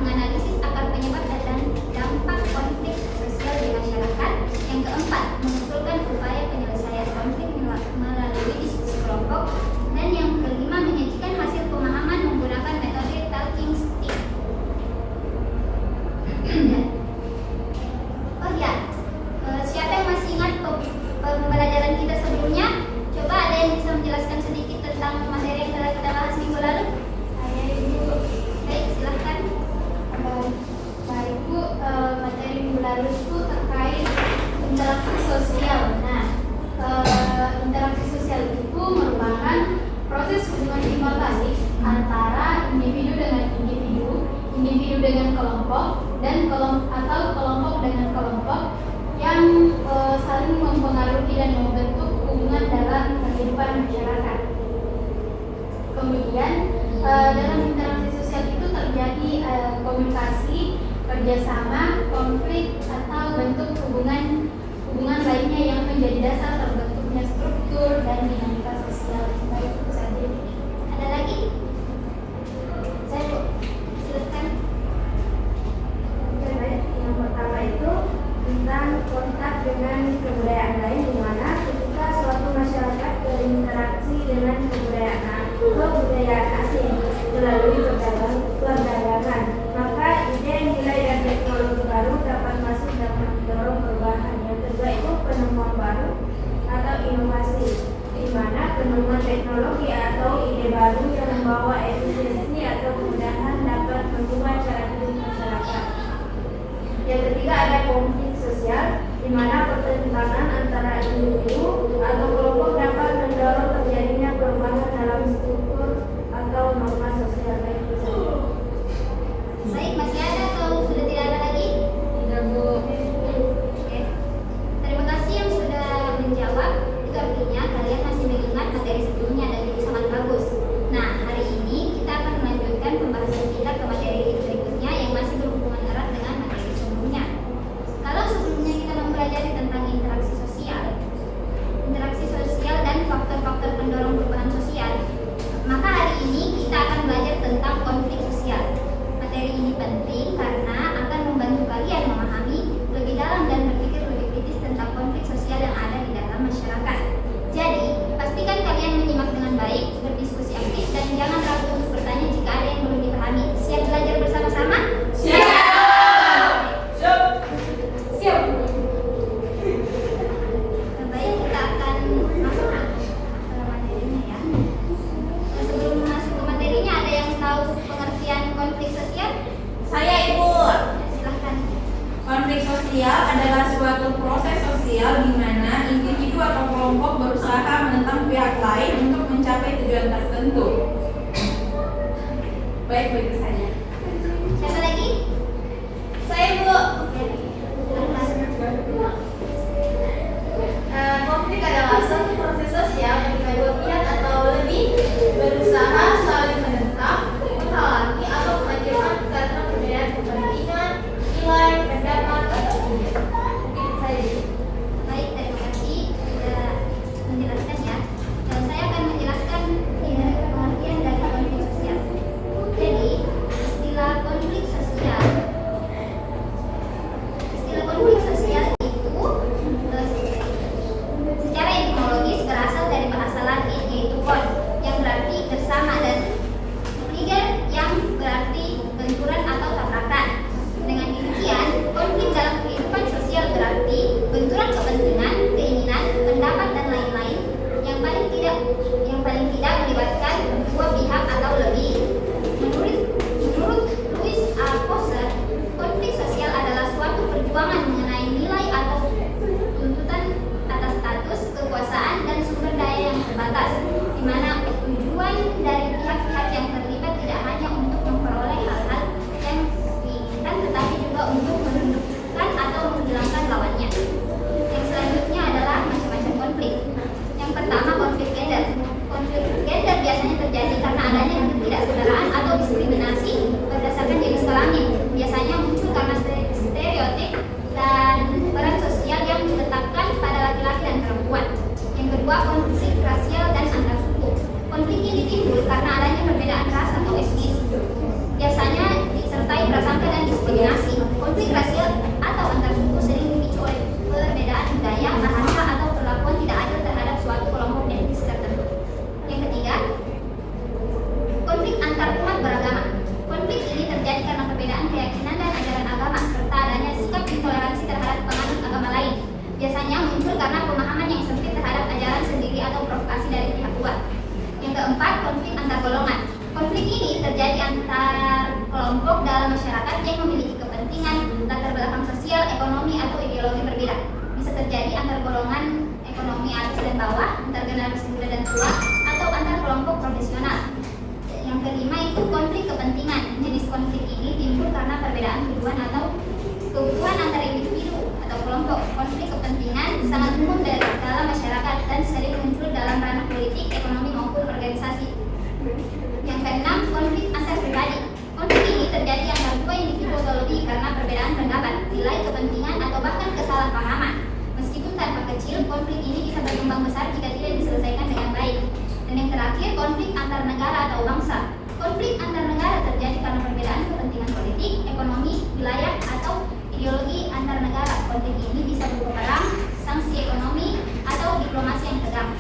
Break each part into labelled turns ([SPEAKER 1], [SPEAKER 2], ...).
[SPEAKER 1] menganalisis akar penyebab dan dampak konflik sosial di masyarakat. Yang keempat, mengusulkan upaya penyelesaian konflik melalui diskusi kelompok. Dan yang kelima, menyajikan hasil pemahaman menggunakan metode talking stick. Oh ya, siapa yang masih ingat pembelajaran kita sebelumnya? Coba ada yang bisa menjelaskan sedikit tentang materi yang telah kita bahas minggu lalu?
[SPEAKER 2] Saya Ibu.
[SPEAKER 1] Baik, silahkan.
[SPEAKER 2] Baik Bu, materi minggu lalu itu terkait interaksi sosial. Nah, interaksi sosial itu merupakan proses hubungan timbal balik antara individu dengan individu, individu dengan kelompok, dan kelompok dengan kelompok yang saling mempengaruhi dan membentuk hubungan dalam kehidupan masyarakat. Kemudian dalam interaksi sosial itu terjadi komunikasi, kerjasama, konflik, atau bentuk hubungan lainnya yang menjadi dasar terbentuknya struktur dan dinamika sosial. Baik, itu saja.
[SPEAKER 1] Ada lagi? Saya Bu, silahkan.
[SPEAKER 3] Yang pertama itu tentang kontak dengan kebudayaan lain, di mana ketika suatu masyarakat berinteraksi dengan kebudayaan asing melalui perdagangan, maka ide, nilai, dan teknologi baru dapat masuk dan mendorong perubahan. Yang kedua itu penemuan baru atau inovasi, di mana penemuan teknologi atau ide baru yang membawa efisiensi atau kemudahan dapat mengubah cara hidup masyarakat. Yang ketiga ada konflik sosial, di mana pertentangan antara individu atau kelompok dapat mendorong terjadinya perubahan dalam struktur atau norma sosial.
[SPEAKER 1] Baik, masih ada atau sudah tidak ada lagi?
[SPEAKER 2] Tidak Bu.
[SPEAKER 1] Oke. Terima kasih yang sudah menjawab. Itu artinya kalian masih mengingat materi sebelumnya dan itu sangat bagus. Nah, hari ini kita akan melanjutkan pembahasan kita ke materi berikutnya yang masih berhubungan erat dengan materi sebelumnya. Kalau sebelumnya kita mempelajari tentang interaksi sosial dan faktor-faktor pendorong perubahan sosial, maka hari ini kita akan belajar tentang konflik sosial. Materi ini penting karena akan membantu kalian memahami lebih dalam dan berpikir lebih kritis tentang konflik sosial yang ada di dalam masyarakat. Jadi, pastikan kalian menyimak dengan baik, berdiskusi aktif, dan jangan ragu untuk bertanya jika ada yang belum dipahami. Siap belajar bersama-sama?
[SPEAKER 2] Siap.
[SPEAKER 1] Baik, kita akan masuk ke materinya ya. Sebelum masuk ke materinya, ada yang tahu pengertian konflik sosial?
[SPEAKER 4] Saya Ibu.
[SPEAKER 1] Ya, silahkan.
[SPEAKER 4] Konflik sosial adalah suatu proses sosial di mana individu atau kelompok berusaha menentang pihak lain untuk mencapai tujuan tertentu. Baik, begitu saja.
[SPEAKER 1] Siapa lagi?
[SPEAKER 4] Saya Bu.
[SPEAKER 2] Konflik adalah suatu proses sosial di mana dua pihak atau lebih berusaha saling menentang, menghalangi, atau mengacaukan karena perbedaan kepentingan, nilai, pendapat, atau ide. Mungkin saja.
[SPEAKER 1] Baik, terima kasih sudah menjelaskan ya. Dan saya akan menjelaskan pengertian dari konflik sosial. Jadi, golongan ekonomi atas dan bawah, antar generasi muda dan tua, atau antar kelompok profesional. Yang kelima itu konflik kepentingan. Jenis konflik ini timbul karena perbedaan tujuan atau kebutuhan antara individu atau kelompok. Konflik kepentingan sangat umum dalam masyarakat dan sering muncul dalam ranah politik, ekonomi maupun organisasi. Yang keenam, konflik antar pribadi. Konflik ini terjadi antara dua individu atau lebih karena perbedaan pendapat, nilai kepentingan atau bahkan kesalahpahaman. Meskipun tanpa kecil, konflik ini bisa berkembang besar jika tidak diselesaikan dengan baik. Dan yang terakhir, konflik antar negara atau bangsa. Konflik antar negara terjadi karena perbedaan kepentingan politik, ekonomi, wilayah, atau ideologi antar negara. Konflik ini bisa berupa perang, sanksi ekonomi, atau diplomasi yang tegang.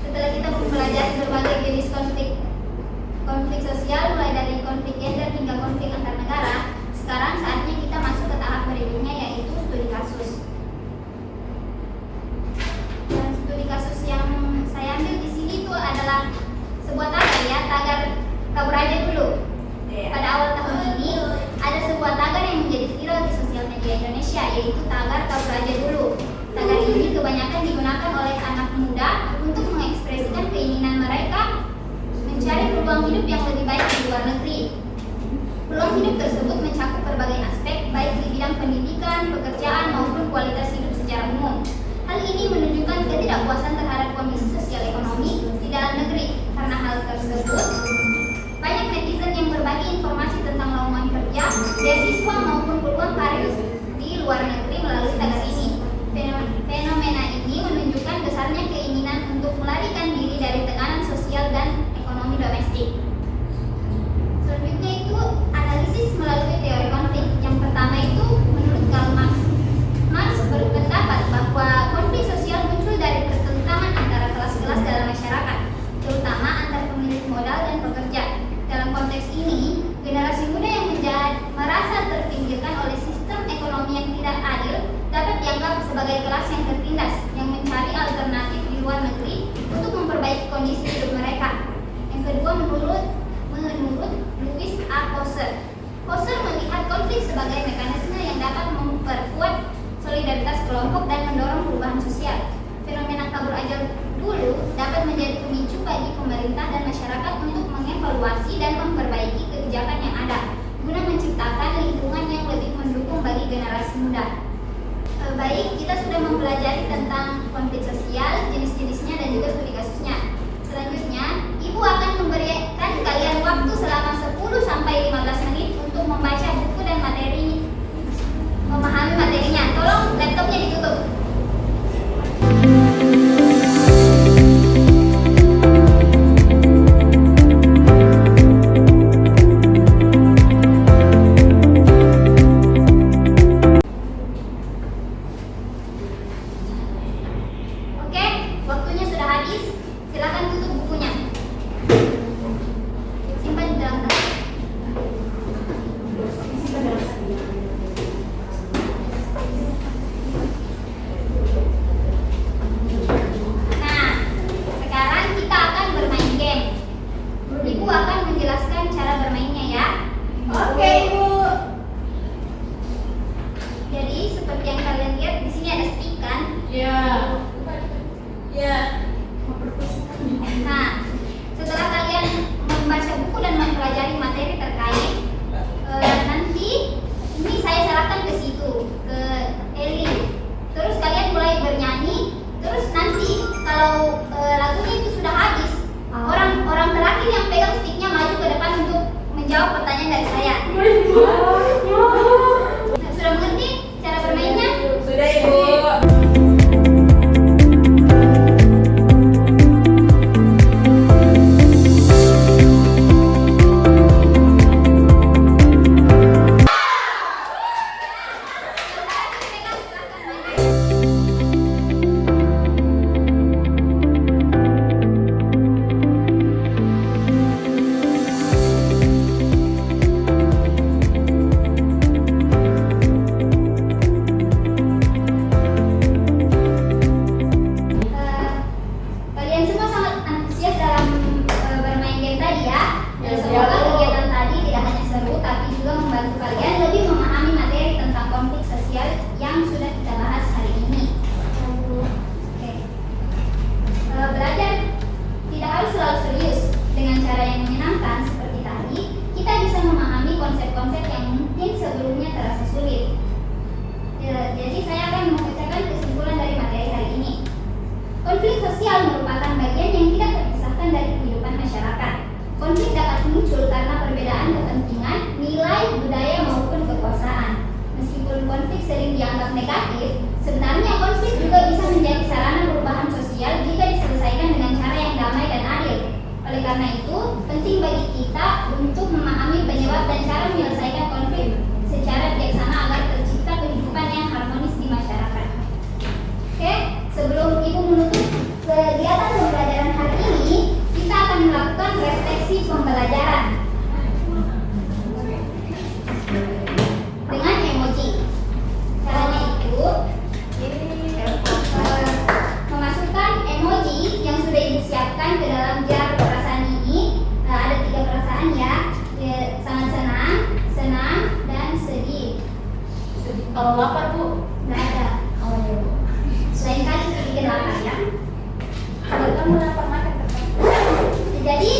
[SPEAKER 1] Setelah kita mempelajari berbagai jenis konflik sosial, mulai dari konflik gender hingga konflik antar negara, sekarang saatnya kita masuk ke tahap berikutnya, yaitu studi kasus. Dan studi kasus yang saya ambil di sini itu adalah sebuah tagar, ya, tagar kabur aja dulu. Pada awal tahun ini ada sebuah tagar yang menjadi viral di sosial media Indonesia, yaitu tagar kabur aja dulu. Tagar ini kebanyakan digunakan oleh anak muda untuk mengekspresikan keinginan mereka mencari peluang hidup yang lebih baik di luar negeri. Peluang hidup tersebut mencakup berbagai aspek, baik di bidang pendidikan, pekerjaan, maupun kualitas hidup secara umum. Hal ini menunjukkan ketidakpuasan terhadap kondisi sosial ekonomi di dalam negeri. Karena hal tersebut, banyak netizen yang berbagi informasi tentang lowongan kerja, beasiswa maupun peluang karir di luar negeri melalui tagar ini. Fenomena ini menunjukkan besarnya keinginan untuk melarikan diri dari tekanan sosial dan ekonomi domestik. Selanjutnya itu analisis melalui teori konflik. Yang pertama itu menurut Karl Marx. Marx berpendapat bahwa konflik sosial muncul dari pertentangan antara kelas-kelas dalam masyarakat, terutama antar pemilik modal dan pekerja. Dalam konteks ini, generasi muda yang merasa terpinggirkan oleh sistem ekonomi yang tidak adil dapat dianggap sebagai kelas yang tertindas yang mencari alternatif di luar negeri untuk memperbaiki kondisi hidup mereka. Yang kedua, menurut Louis A. Posser. Posser melihat konflik sebagai mekanisme yang dapat memperkuat solidaritas kelompok dan mendorong perubahan sosial. Fenomena kabur aja dulu dapat menjadi pemicu bagi pemerintah dan masyarakat untuk mengevaluasi dan memperbaiki kebijakan yang ada guna menciptakan lingkungan yang lebih mendukung bagi generasi muda. Baik, kita sudah mempelajari tentang konflik sosial, jenis-jenisnya dan juga studi kasusnya. Selanjutnya, Ibu akan memberikan kalian waktu selama 10 sampai 15 menit untuk membaca buku dan materi, memahami materinya. Tolong laptopnya ditutup. Oke, waktunya sudah habis. Silakan tutup bukunya. Simpan di dalam tas. Nah, sekarang kita akan bermain game. Ibu akan menjelaskan cara bermainnya, ya.
[SPEAKER 4] Oke, Ibu.
[SPEAKER 1] Jadi seperti yang kalian lihat di sini ada stick kan?
[SPEAKER 4] Ya. Ya.
[SPEAKER 1] Nah, setelah kalian membaca buku dan mempelajari materi terkait, nanti ini saya serahkan ke situ, ke Eli. Terus kalian mulai bernyanyi. Terus nanti kalau lagunya itu sudah habis, orang terakhir yang pegang sticknya maju ke depan untuk menjawab pertanyaan dari saya. Nah, sudah mengerti cara bermainnya?
[SPEAKER 4] Sudah, Ibu.
[SPEAKER 1] dengan nilai budaya maupun kekuasaan. Meskipun konflik sering dianggap negatif, sebenarnya konflik juga bisa menjadi sarana perubahan sosial jika diselesaikan dengan cara yang damai dan adil. Oleh karena itu, penting bagi kita untuk memahami penyebab dan cara menyelesaikan konflik secara bijaksana agar tercipta kehidupan yang harmonis di masyarakat. Oke, sebelum Ibu menutup kegiatan pembelajaran hari ini, kita akan melakukan refleksi pembelajaran dengan emoji. Caranya itu memasukkan emoji yang sudah Ibu siapkan ke dalam jar perasaan ini. Ada 3 perasaan ya, sangat senang, senang, dan sedih.
[SPEAKER 4] Kalau lapar Bu,
[SPEAKER 1] Nggak ada.
[SPEAKER 4] oh iya Bu.
[SPEAKER 1] Selain kali bikin lapar ya.
[SPEAKER 4] Kalau kamu lapar makan tetap.
[SPEAKER 1] Jadi